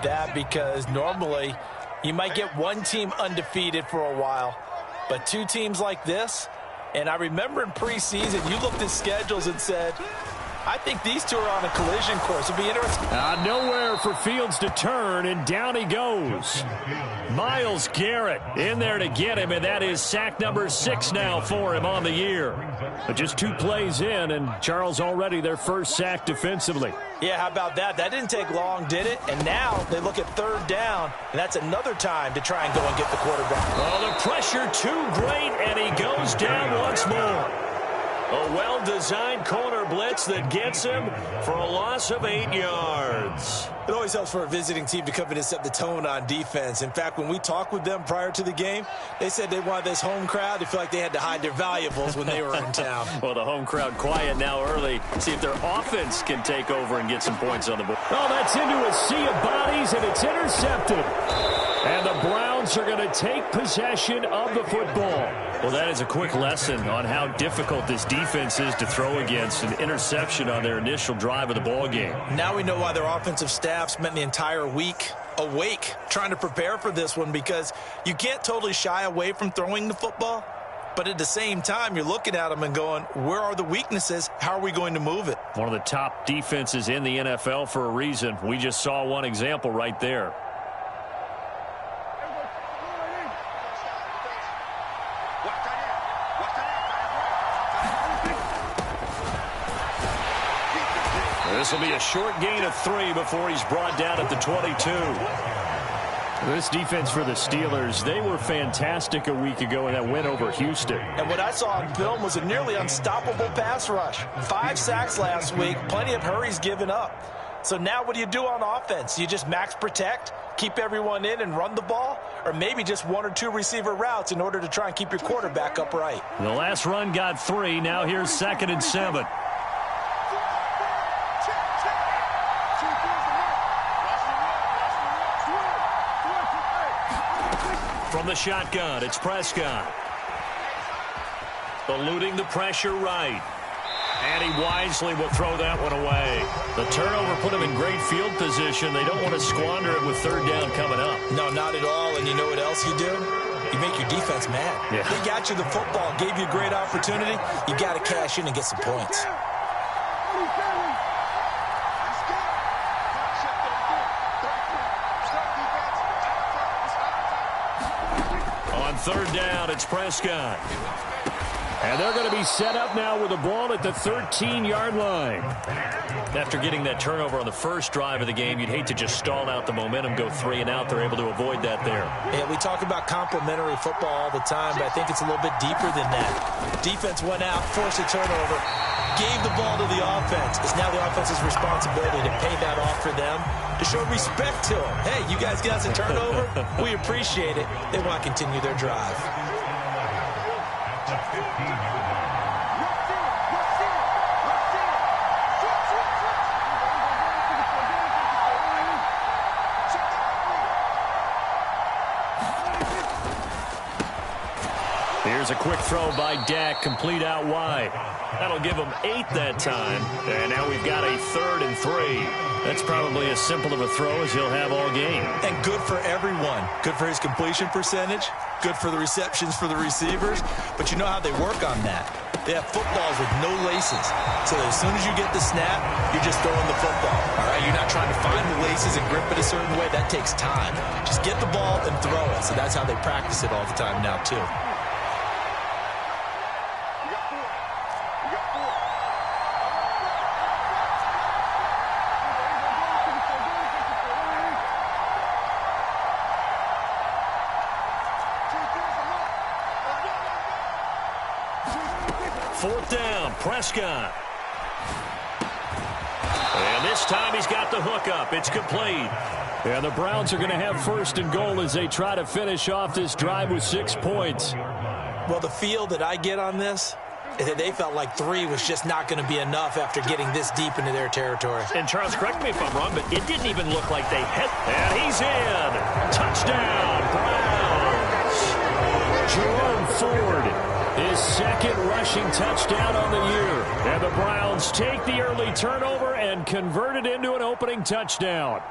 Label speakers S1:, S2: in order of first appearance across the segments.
S1: That because normally you might get one team undefeated for a while, but two teams like this, and I remember in preseason you looked at schedules and said, I think these two are on a collision course. It'll be interesting.
S2: Nowhere for Fields to turn, and down he goes. Myles Garrett in there to get him, and that is sack number 6 now for him on the year. But just 2 plays in, and Charles already their first sack defensively.
S1: Yeah, how about that? That didn't take long, did it? And now they look at 3rd down, and that's another time to try and go and get the quarterback.
S2: Oh, the pressure too great, and he goes down once more. A well-designed corner blitz that gets him for a loss of 8 yards.
S1: It always helps for a visiting team to come in and set the tone on defense. In fact, when we talked with them prior to the game, they said they wanted this home crowd to feel like they had to hide their valuables when they were in town.
S2: Well, the home crowd quiet now early. See if their offense can take over and get some points on the board. Oh, that's into a sea of bodies, and it's intercepted. And the Browns are going to take possession of the football. Well, that is a quick lesson on how difficult this defense is to throw against. An interception on their initial drive of the ball game.
S1: Now we know why their offensive staff spent the entire week awake trying to prepare for this one, because you can't totally shy away from throwing the football. But at the same time, you're looking at them and going, where are the weaknesses? How are we going to move it?
S2: One of the top defenses in the NFL for a reason. We just saw one example right there. This will be a short gain of 3 before he's brought down at the 22. This defense for the Steelers, they were fantastic a week ago in that win over Houston.
S1: And what I saw on film was a nearly unstoppable pass rush. 5 sacks last week, plenty of hurries given up. So now what do you do on offense? You just max protect, keep everyone in and run the ball, or maybe just 1 or 2 receiver routes in order to try and keep your quarterback upright.
S2: The last run got 3. Now here's 2nd and 7. From the shotgun, it's Prescott. Eluding the pressure right. And he wisely will throw that one away. The turnover put him in great field position. They don't want to squander it with 3rd down coming up.
S1: No, not at all. And you know what else you do? You make your defense mad.
S2: Yeah.
S1: They got you the football, gave you a great opportunity. You got to cash in and get some points.
S2: On 3rd down, it's Prescott. And they're going to be set up now with the ball at the 13-yard line. After getting that turnover on the first drive of the game, you'd hate to just stall out the momentum, go 3 and out. They're able to avoid that there.
S1: Yeah, we talk about complementary football all the time, but I think it's a little bit deeper than that. Defense went out, forced a turnover, gave the ball to the offense. It's now the offense's responsibility to pay that off for them, to show respect to them. Hey, you guys got us a turnover? We appreciate it. They want to continue their drive.
S2: Here's a quick throw by Dak, complete out wide. That'll give him 8 that time. And now we've got a 3rd and 3. That's probably as simple of a throw as he'll have all game.
S1: And good for everyone. Good for his completion percentage. Good for the receptions for the receivers. But you know how they work on that. They have footballs with no laces. So as soon as you get the snap, you're just throwing the football. All right, you're not trying to find the laces and grip it a certain way. That takes time. Just get the ball and throw it. So that's how they practice it all the time now, too.
S2: Fourth down, Prescott. And this time he's got the hook up. It's complete. And the Browns are going to have 1st and goal as they try to finish off this drive with 6 points.
S1: Well, the feel that I get on this is that they felt like 3 was just not going to be enough after getting this deep into their territory.
S2: And Charles, correct me if I'm wrong, but it didn't even look like they had. And he's in. Touchdown, Browns. Jerome Ford, his 2nd rushing touchdown on the year. And the Browns take the early turnover and convert it into an opening touchdown.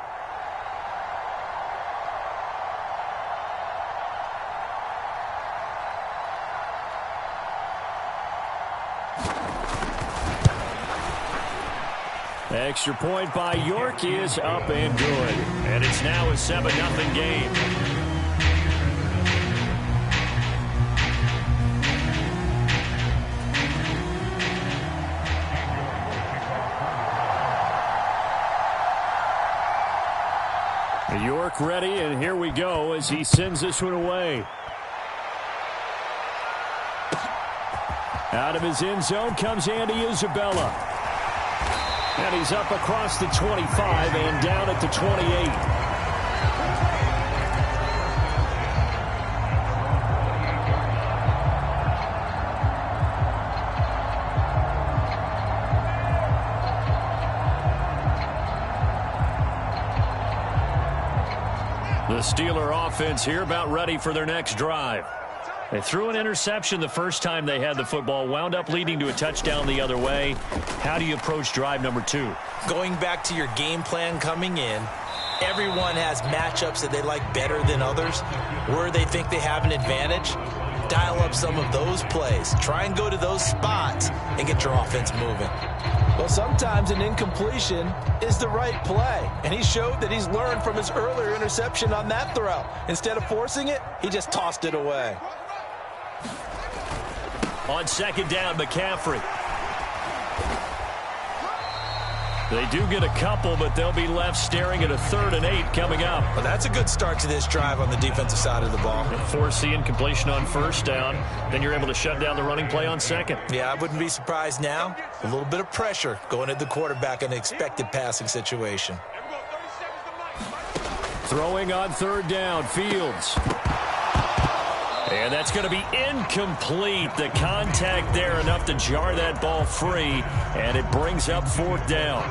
S2: Extra point by York is up and good. And it's now a 7-0 game. York ready, and here we go as he sends this one away. Out of his end zone comes Andy Isabella. And he's up across the 25 and down at the 28. The Steeler offense here about ready for their next drive. They threw an interception the first time they had the football, wound up leading to a touchdown the other way. How do you approach drive number 2?
S1: Going back to your game plan coming in, everyone has matchups that they like better than others, where they think they have an advantage. Dial up some of those plays. Try and go to those spots and get your offense moving. Well, sometimes an incompletion is the right play, and he showed that he's learned from his earlier interception on that throw. Instead of forcing it, he just tossed it away.
S2: On second down, McCaffrey. They do get a couple, but they'll be left staring at a 3rd and 8 coming up.
S1: Well, that's a good start to this drive on the defensive side of the ball.
S2: Force the incompletion on first down. Then you're able to shut down the running play on second.
S1: Yeah, I wouldn't be surprised now. A little bit of pressure going at the quarterback in an expected passing situation.
S2: Throwing on 3rd down, Fields. And that's going to be incomplete. The contact there enough to jar that ball free, and it brings up 4th down.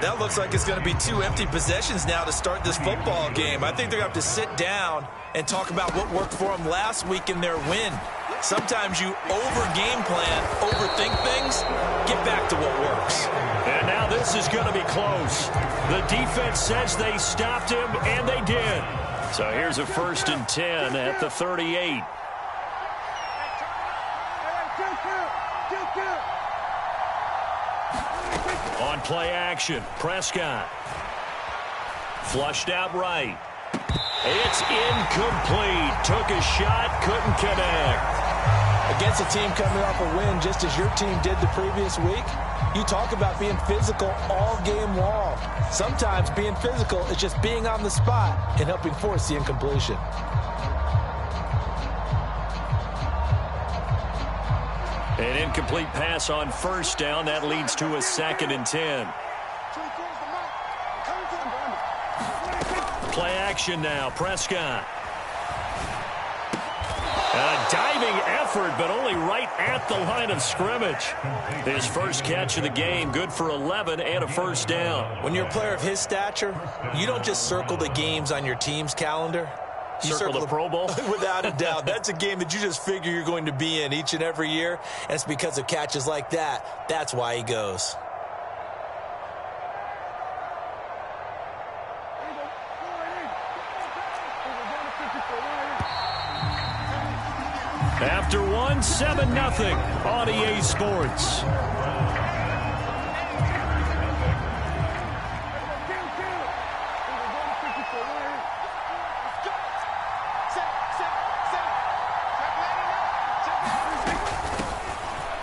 S1: That looks like it's going to be 2 empty possessions now to start this football game. I think they're going to have to sit down and talk about what worked for them last week in their win. Sometimes you over-game plan, overthink things, get back to what works.
S2: And now this is going to be close. The defense says they stopped him, and they did. So here's a 1st and 10 at the 38. On play action, Prescott. Flushed out right. It's incomplete. Took a shot, couldn't connect.
S1: Against a team coming off a win just as your team did the previous week, you talk about being physical all game long. Sometimes being physical is just being on the spot and helping force the incompletion.
S2: An incomplete pass on first down. That leads to a 2nd and 10. Play action now. Prescott. A diving effort, but only right at the line of scrimmage. His first catch of the game, good for 11 and a 1st down.
S1: When you're a player of his stature, you don't just circle the games on your team's calendar. You
S2: circle the Pro Bowl?
S1: Without a doubt. That's a game that you just figure you're going to be in each and every year. And it's because of catches like that. That's why he goes.
S2: After one, 7-0 on EA Sports.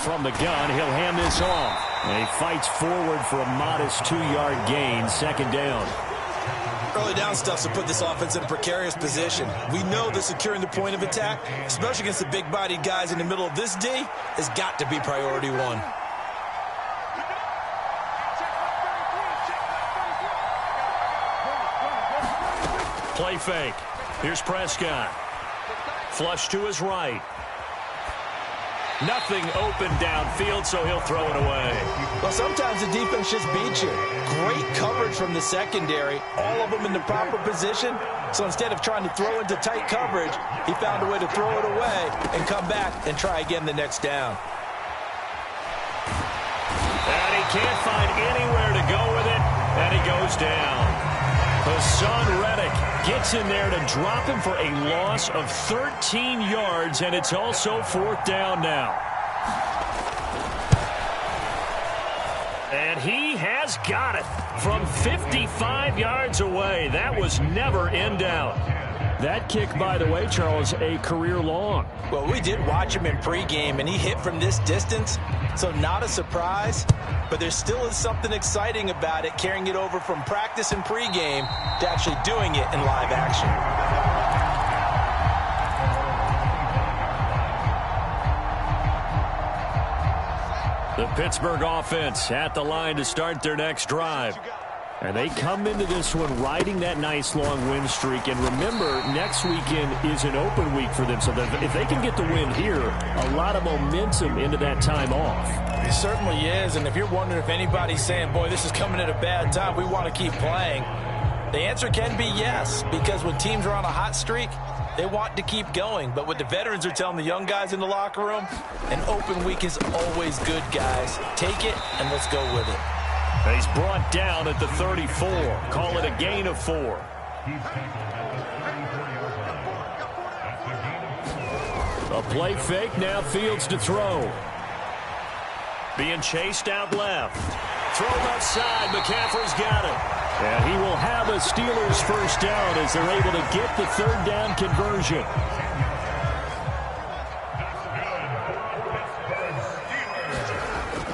S2: From the gun, he'll hand this off. And he fights forward for a modest 2-yard gain, 2nd down.
S1: Early down stuff to put this offense in a precarious position. We know that securing the point of attack, especially against the big-bodied guys in the middle of this D, has got to be priority 1.
S2: Play fake. Here's Prescott. Flush to his right. Nothing open downfield, so he'll throw it away.
S1: Well, sometimes the defense just beats you. Great coverage from the secondary, all of them in the proper position. So instead of trying to throw into tight coverage, he found a way to throw it away and come back and try again the next down.
S2: And he can't find anywhere to go with it, and he goes down. Hassan Reddick gets in there to drop him for a loss of 13 yards, and it's also 4th down now. And he has has got it from 55 yards away. That was never in doubt. That kick, by the way, Charles, a career long.
S1: Well, we did watch him in pregame, and he hit from this distance, so not a surprise. But there still is something exciting about it, carrying it over from practice and pregame to actually doing it in live action.
S2: The Pittsburgh offense at the line to start their next drive. And they come into this one riding that nice long win streak. And remember, next weekend is an open week for them. So if they can get the win here, a lot of momentum into that time off.
S1: It certainly is. And if you're wondering if anybody's saying, boy, this is coming at a bad time, we want to keep playing, the answer can be yes. Because when teams are on a hot streak, they want to keep going. But what the veterans are telling the young guys in the locker room, an open week is always good, guys. Take it and let's go with it.
S2: He's brought down at the 34. Call it a gain of 4. A play fake, now Fields to throw. Being chased out left. Throw left side, McCaffrey's got it. And he will have a Steelers first down as they're able to get the third down conversion.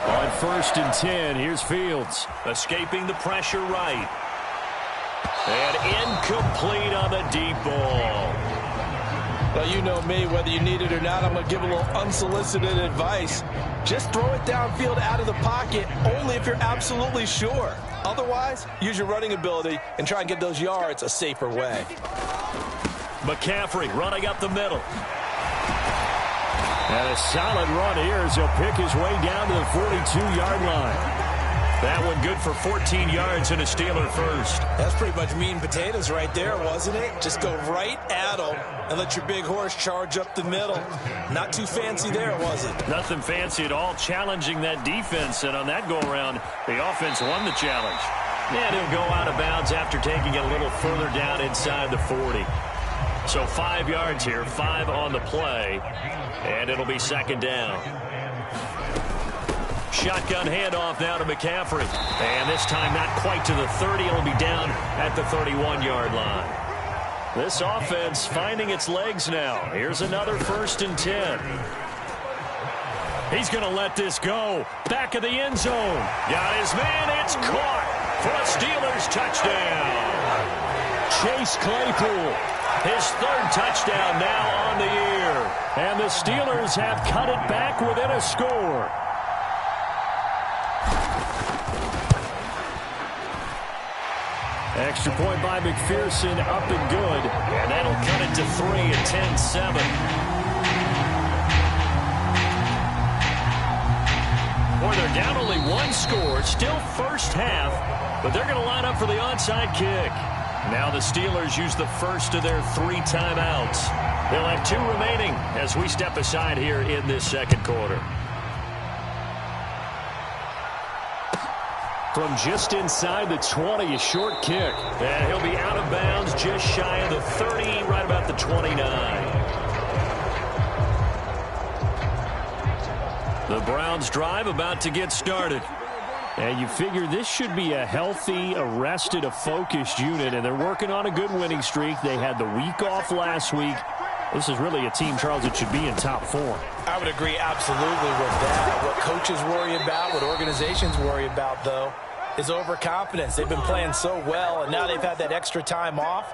S2: On 1st and 10, here's Fields. Escaping the pressure right. And incomplete on the deep ball.
S1: Well, you know me, whether you need it or not, I'm going to give a little unsolicited advice. Just throw it downfield out of the pocket, only if you're absolutely sure. Otherwise, use your running ability and try and get those yards a safer way.
S2: McCaffrey running up the middle. And a solid run here as he'll pick his way down to the 42-yard line. That one good for 14 yards and a Steeler first.
S1: That's pretty much meat and potatoes right there, wasn't it? Just go right at them and let your big horse charge up the middle. Not too fancy there, was it?
S2: Nothing fancy at all, challenging that defense. And on that go-around, the offense won the challenge. And he'll go out of bounds after taking it a little further down inside the 40. So 5 yards here, 5 on the play, and it'll be second down. Shotgun handoff now to McCaffrey. And this time not quite to the 30. It'll be down at the 31-yard line. This offense finding its legs now. Here's another 1st and 10. He's going to let this go. Back of the end zone. Got his man. It's caught for a Steelers touchdown. Chase Claypool. His 3rd touchdown now on the year. And the Steelers have cut it back within a score. Extra point by McPherson, up and good. And that'll cut it to 3 at 10-7. Boy, they're down only 1 score. Still first half, but they're going to line up for the onside kick. Now the Steelers use the first of their 3 timeouts. They'll have 2 remaining as we step aside here in this second quarter. From just inside the 20, a short kick. And he'll be out of bounds just shy of the 30, right about the 29. The Browns drive about to get started. And you figure this should be a healthy, arrested, a focused unit, and they're working on a good winning streak. They had the week off last week. This is really a team, Charles, that should be in top form.
S1: I would agree absolutely with that. What coaches worry about, what organizations worry about, though, is overconfidence. They've been playing so well, and now they've had that extra time off.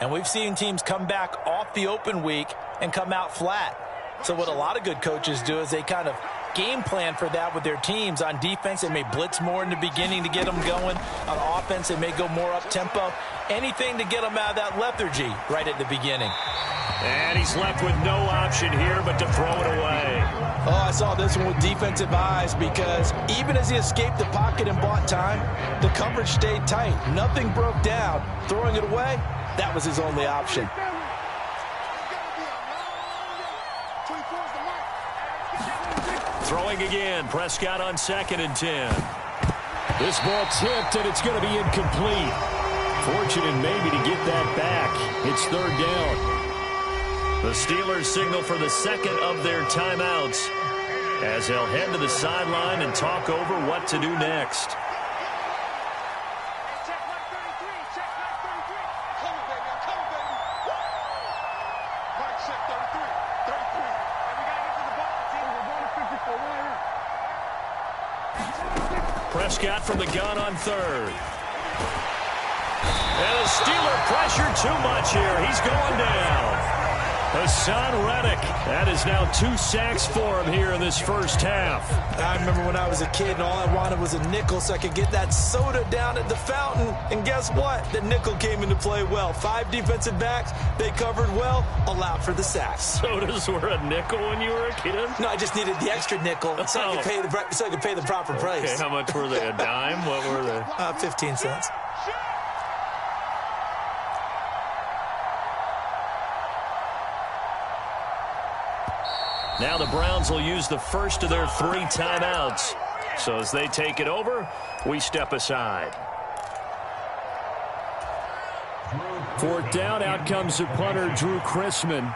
S1: And we've seen teams come back off the open week and come out flat. So what a lot of good coaches do is they kind of game plan for that with their teams. On defense, they may blitz more in the beginning to get them going. On offense, they may go more up-tempo. Anything to get them out of that lethargy right at the beginning.
S2: And he's left with no option here but to throw it away.
S1: Oh, I saw this one with defensive eyes because even as he escaped the pocket and bought time, the coverage stayed tight. Nothing broke down. Throwing it away, that was his only option.
S2: Throwing again. Prescott on 2nd and 10. This ball tipped, and it's going to be incomplete. Fortunate maybe to get that back. It's 3rd down. The Steelers signal for the 2nd of their timeouts as they'll head to the sideline and talk over what to do next. Prescott from the gun on third. And the Steeler pressure too much here. He's going down. Hassan Reddick. That is now 2 sacks for him here in this first half.
S1: I remember when I was a kid and all I wanted was a nickel so I could get that soda down at the fountain. And guess what? The nickel came into play well. 5 defensive backs. They covered well. Allowed for the sacks.
S2: Sodas were a nickel when you were a kid?
S1: No, I just needed the extra nickel so I could pay the proper price.
S2: Okay, how much were they? A dime? What were they?
S1: 15 cents.
S2: Now the Browns will use the first of their 3 timeouts. So as they take it over, we step aside. 4th down, out comes the punter, Drew Chrisman.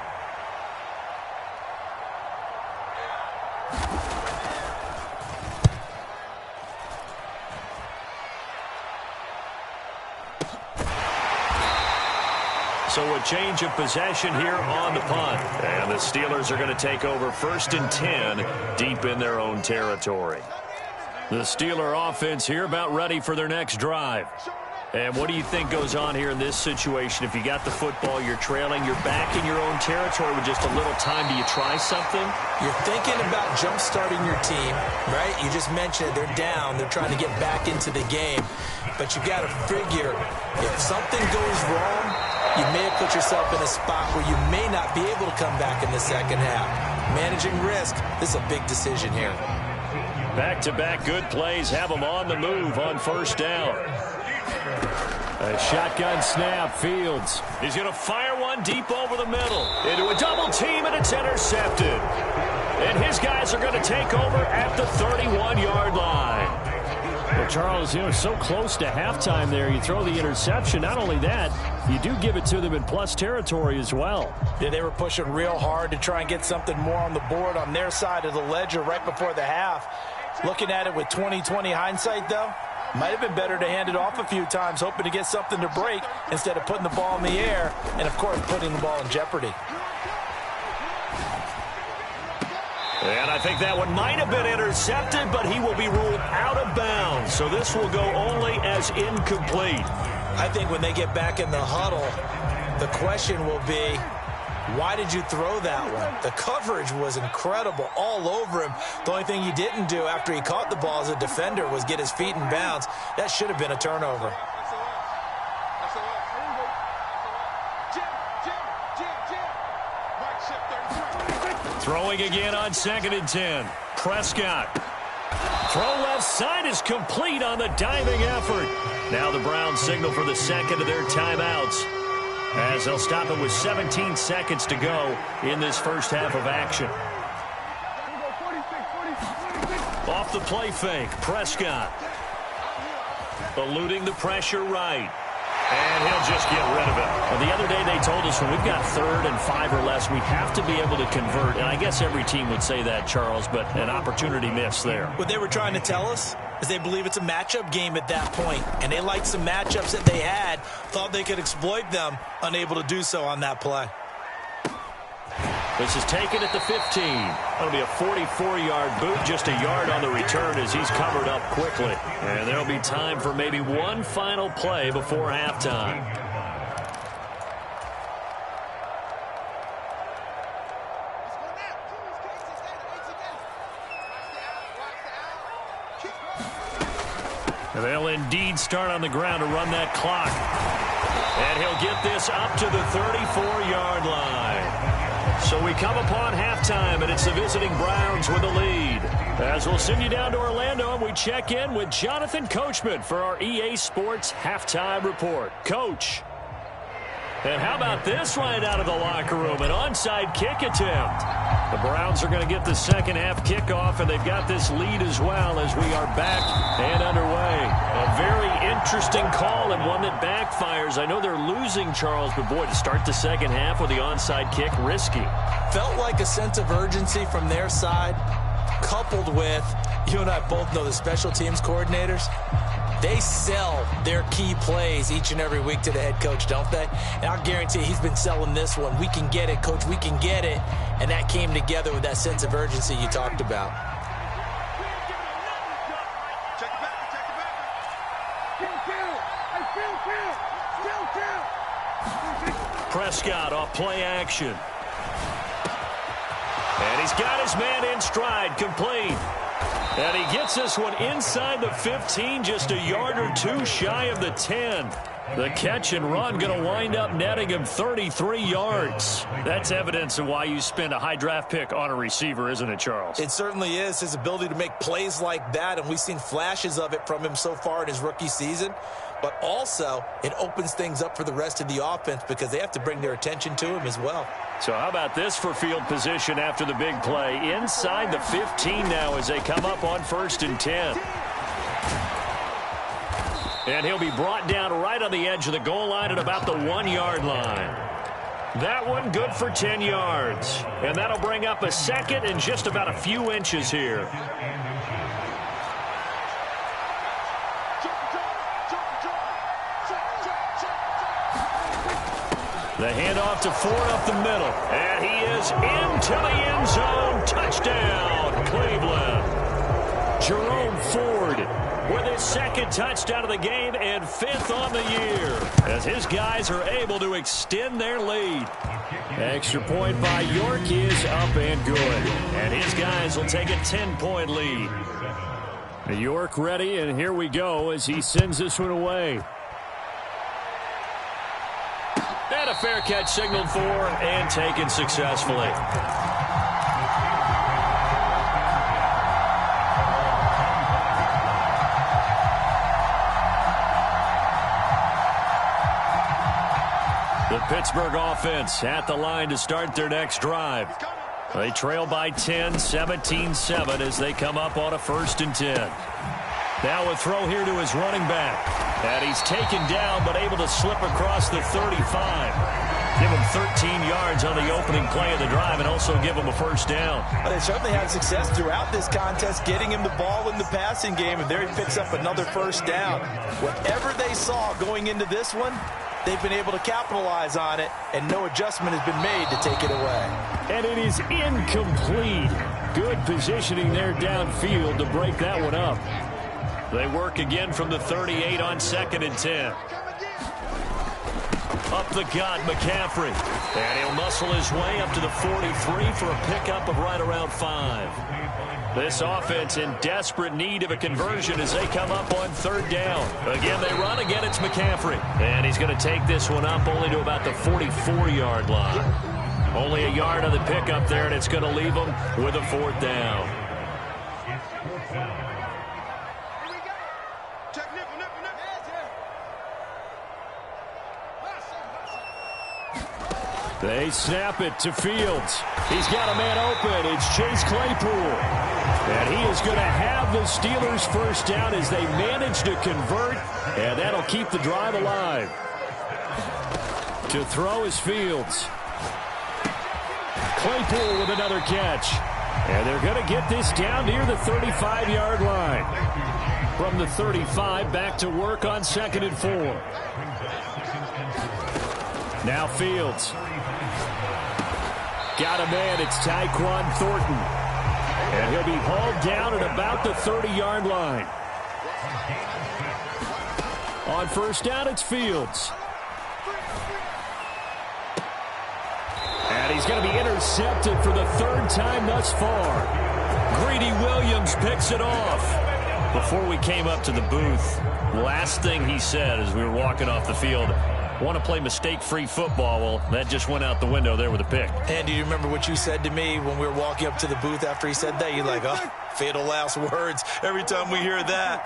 S2: So a change of possession here on the punt. And the Steelers are going to take over 1st and 10 deep in their own territory. The Steeler offense here about ready for their next drive. And what do you think goes on here in this situation? If you got the football, you're trailing, you're back in your own territory with just a little time. Do you try something?
S1: You're thinking about jump-starting your team, right? You just mentioned it. They're down. They're trying to get back into the game. But you got to figure if something goes wrong, you may have put yourself in a spot where you may not be able to come back in the second half. Managing risk, this is a big decision here.
S2: Back-to-back good plays have them on the move on 1st down. A shotgun snap, Fields. He's going to fire one deep over the middle. Into a double team, and it's intercepted. And his guys are going to take over at the 31-yard line. Well, Charles, so close to halftime there. You throw the interception. Not only that, you do give it to them in plus territory as well.
S3: Yeah, they were pushing real hard to try and get something more on the board on their side of the ledger right before the half. Looking at it with 20/20 hindsight, though, might have been better to hand it off a few times, hoping to get something to break instead of putting the ball in the air and, of course, putting the ball in jeopardy.
S2: And I think that one might have been intercepted, but he will be ruled out of bounds. So this will go only as incomplete.
S1: I think when they get back in the huddle, the question will be, why did you throw that one? The coverage was incredible all over him. The only thing he didn't do after he caught the ball as a defender was get his feet in bounds. That should have been a turnover.
S2: Throwing again on 2nd and 10. Prescott. Throw left side is complete on the diving effort. Now the Browns signal for the second of their timeouts, as they'll stop it with 17 seconds to go in this first half of action. Off the play fake, Prescott. Eluding the pressure right. And he'll just get rid of it. Well, the other day they told us when we've got 3rd and 5 or less, we have to be able to convert. And I guess every team would say that, Charles, but an opportunity missed there.
S1: What they were trying to tell us is they believe it's a matchup game at that point. And they liked some matchups that they had, thought they could exploit them, unable to do so on that play.
S2: This is taken at the 15. That'll be a 44-yard boot, just a yard on the return as he's covered up quickly. And there'll be time for maybe one final play before halftime. And they'll indeed start on the ground to run that clock. And he'll get this up to the 34-yard line. So we come upon halftime, and it's the visiting Browns with the lead. As we'll send you down to Orlando, and we check in with Jonathan Coachman for our EA Sports Halftime Report. Coach. And how about this right out of the locker room? An onside kick attempt. The Browns are going to get the second half kickoff, and they've got this lead as well as we are back and underway. A very interesting call and one that backfires. I know they're losing, Charles, but boy, to start the second half with the onside kick, risky.
S1: Felt like a sense of urgency from their side, coupled with, you and I both know the special teams coordinators. They sell their key plays each and every week to the head coach, don't they? And I'll guarantee he's been selling this one. We can get it, coach. We can get it. And that came together with that sense of urgency you talked about.
S2: Prescott off play action. And he's got his man in stride, complete. And he gets this one inside the 15, just a yard or two shy of the 10. The catch and run going to wind up netting him 33 yards. That's evidence of why you spend a high draft pick on a receiver, isn't it, Charles?
S3: It certainly is, his ability to make plays like that, and we've seen flashes of it from him so far in his rookie season. But also, it opens things up for the rest of the offense because they have to bring their attention to him as well.
S2: So how about this for field position after the big play? Inside the 15 now as they come up on 1st and 10. And he'll be brought down right on the edge of the goal line at about the 1-yard line. That one good for 10 yards. And that'll bring up a second and just about a few inches here. The handoff to Ford up the middle. And he is into the end zone. Touchdown, Cleveland. Jerome Ford with his 2nd touchdown of the game and 5th on the year as his guys are able to extend their lead. Extra point by York is up and good. And his guys will take a 10-point lead. York ready, and here we go as he sends this one away. And a fair catch signaled for and taken successfully. The Pittsburgh offense at the line to start their next drive. They trail by 10, 17-7 as they come up on a 1st and 10. Now a throw here to his running back. And he's taken down but able to slip across the 35. Give him 13 yards on the opening play of the drive and also give him a 1st down.
S3: Well, they certainly had success throughout this contest getting him the ball in the passing game, and there he picks up another 1st down. Whatever they saw going into this one, they've been able to capitalize on it, and no adjustment has been made to take it away.
S2: And it is incomplete. Good positioning there downfield to break that one up. They work again from the 38 on 2nd and 10. Up the gut, McCaffrey. And he'll muscle his way up to the 43 for a pickup of right around 5. This offense in desperate need of a conversion as they come up on 3rd down. Again, they run. Again, it's McCaffrey. And he's going to take this one up only to about the 44-yard line. Only a yard on the pickup there, and it's going to leave him with a 4th down. They snap it to Fields. He's got a man open. It's Chase Claypool. And he is going to have the Steelers 1st down as they manage to convert. And that'll keep the drive alive. To throw is Fields. Claypool with another catch. And they're going to get this down near the 35-yard line. From the 35 back to work on 2nd and 4. Now Fields. Got a man. It's Tyquan Thornton. And he'll be hauled down at about the 30-yard line. On 1st down, it's Fields. And he's going to be intercepted for the 3rd time thus far. Greedy Williams picks it off. Before we came up to the booth, last thing he said as we were walking off the field, want to play mistake-free football. Well, that just went out the window there with a pick.
S3: And do you remember what you said to me when we were walking up to the booth after he said that? You're like, oh, fatal last words. Every time we hear that,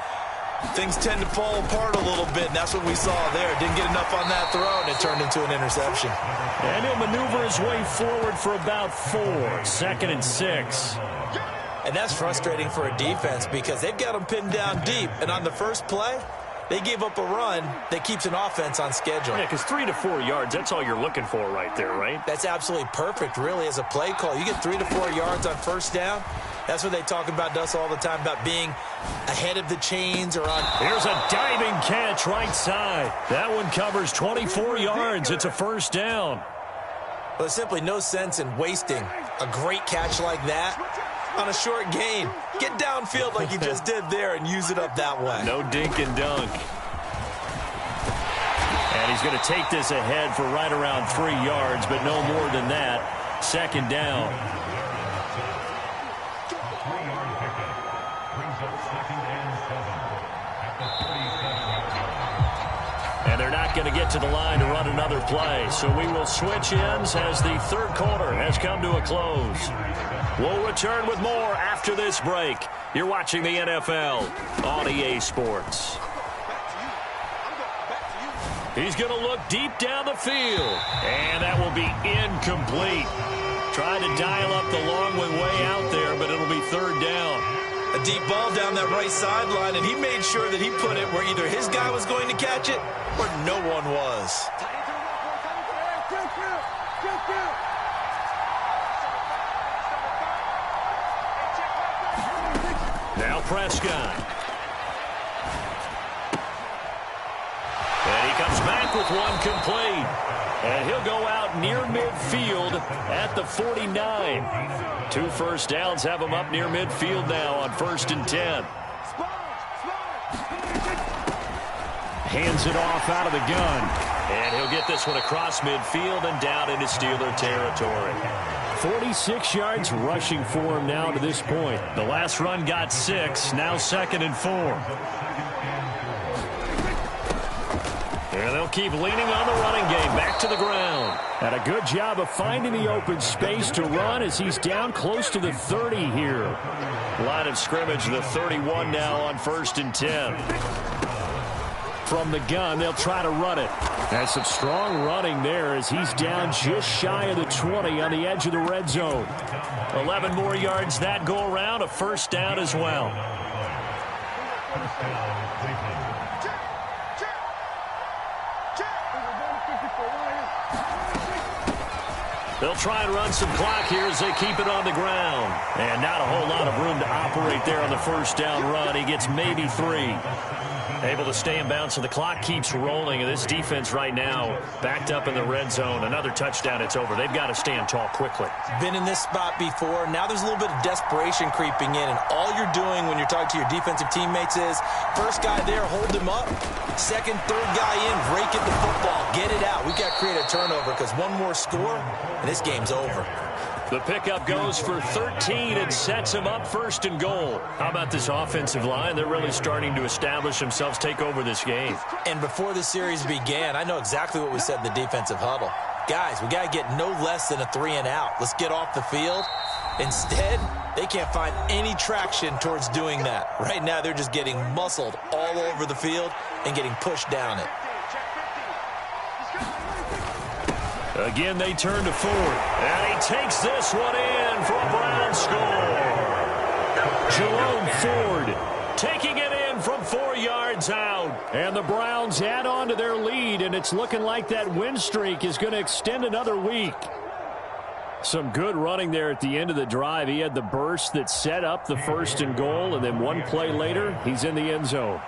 S3: things tend to fall apart a little bit, and that's what we saw there. Didn't get enough on that throw, and it turned into an interception.
S2: And he'll maneuver his way forward for about 4. 2nd and 6.
S3: And that's frustrating for a defense because they've got them pinned down deep, and on the first play, they gave up a run that keeps an offense on schedule.
S2: Yeah, because 3 to 4 yards, that's all you're looking for right there, right?
S3: That's absolutely perfect, really, as a play call. You get 3 to 4 yards on 1st down. That's what they talk about us all the time, about being ahead of the chains or on.
S2: Here's a diving catch right side. That one covers 24 yards. It's a 1st down.
S3: Well, there's simply no sense in wasting a great catch like that on a short gain. Get downfield like you just did there and use it up that way.
S2: No dink and dunk. And And he's going to take this ahead for right around 3 yards, but no more than that. Second down. And they're not going to get to the line to run another play. So we will switch ends as the third quarter has come to a close. We'll return with more after this break. You're watching the NFL on EA Sports. He's going to look deep down the field. And that will be incomplete. Trying to dial up the long way out there, but it'll be third down.
S3: A deep ball down that right sideline, and he made sure that he put it where either his guy was going to catch it or no one was.
S2: Now Prescott. And he comes back with one complete. And he'll go out near midfield at the 49. 2 first downs have him up near midfield now on 1st and 10. Hands it off out of the gun. And he'll get this one across midfield and down into Steeler territory. 46 yards rushing for him now to this point. The last run got 6, now 2nd and 4. And they'll keep leaning on the running game. Back to the ground. And a good job of finding the open space to run as he's down close to the 30 here. Line of scrimmage, the 31 now on 1st and 10. From the gun, they'll try to run it. That's some strong running there as he's down just shy of the 20 on the edge of the red zone. 11 more yards that go around, a first down as well. They'll try and run some clock here as they keep it on the ground. And not a whole lot of room to operate there on the first down run. He gets maybe 3. Able to stay in bounds, so the clock keeps rolling. And this defense right now backed up in the red zone. Another touchdown, it's over. They've got to stand tall quickly.
S3: Been in this spot before. Now there's a little bit of desperation creeping in. And all you're doing when you're talking to your defensive teammates is, first guy there, hold him up. Second, third guy in, break it the football. Get it out. We've got to create a turnover because one more score, and this game's over.
S2: The pickup goes for 13 and sets him up 1st and goal. How about this offensive line? They're really starting to establish themselves, take over this game.
S3: And before the series began, I know exactly what we said in the defensive huddle. Guys, we got to get no less than a 3 and out. Let's get off the field. Instead, they can't find any traction towards doing that. Right now, they're just getting muscled all over the field and getting pushed down it.
S2: Again, they turn to 4th. And he takes this one in for a Brown score. Jerome Ford taking it in from 4 yards out. And the Browns add on to their lead, and it's looking like that win streak is going to extend another week. Some good running there at the end of the drive. He had the burst that set up the 1st and goal, and then one play later, he's in the end zone.